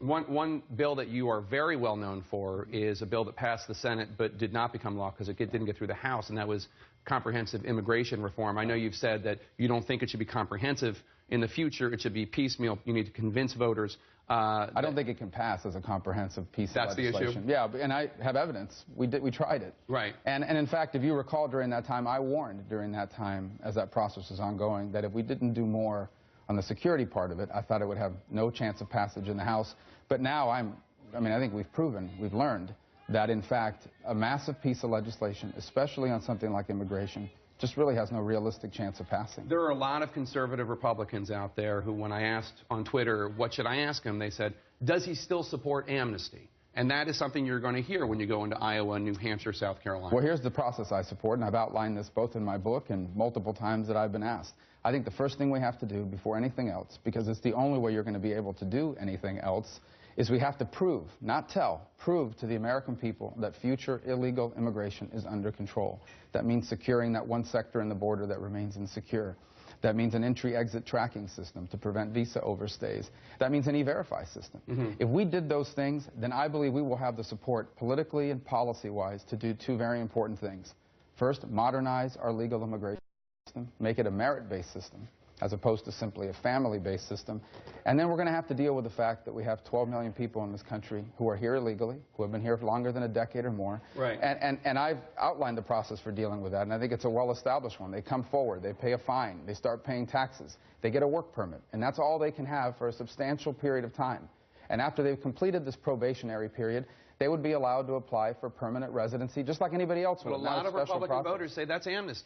One bill that you are very well known for is a bill that passed the Senate but did not become law because it didn't get through the House, and that was comprehensive immigration reform. I know you've said that you don't think it should be comprehensive in the future. It should be piecemeal. You need to convince voters. I don't think it can pass as a comprehensive piece of legislation. That's the issue? Yeah, and I have evidence. We tried it. Right. And in fact, if you recall during that time, I warned during that time, as that process was ongoing, that if we didn't do more on the security part of it, I thought it would have no chance of passage in the House. But now I think we've learned that, in fact, a massive piece of legislation, especially on something like immigration, just really has no realistic chance of passing. There are a lot of conservative Republicans out there who, when I asked on Twitter, what should I ask him, they said, does he still support amnesty? And that is something you're going to hear when you go into Iowa, New Hampshire, South Carolina. Well, here's the process I support, and I've outlined this both in my book and multiple times that I've been asked. I think the first thing we have to do before anything else, because it's the only way you're going to be able to do anything else, is we have to prove, not tell, prove to the American people that future illegal immigration is under control. That means securing that one sector in the border that remains insecure. That means an entry-exit tracking system to prevent visa overstays. That means an E-Verify system. If we did those things, then I believe we will have the support politically and policy-wise to do two very important things. First, modernize our legal immigration system, make it a merit-based system, as opposed to simply a family-based system. And then we're going to have to deal with the fact that we have 12 million people in this country who are here illegally, who have been here for longer than a decade or more. Right. And I've outlined the process for dealing with that, and I think it's a well-established one. They come forward, they pay a fine, they start paying taxes, they get a work permit, and that's all they can have for a substantial period of time. And after they've completed this probationary period, they would be allowed to apply for permanent residency, just like anybody else would. Well, a lot of Republican voters say that's amnesty.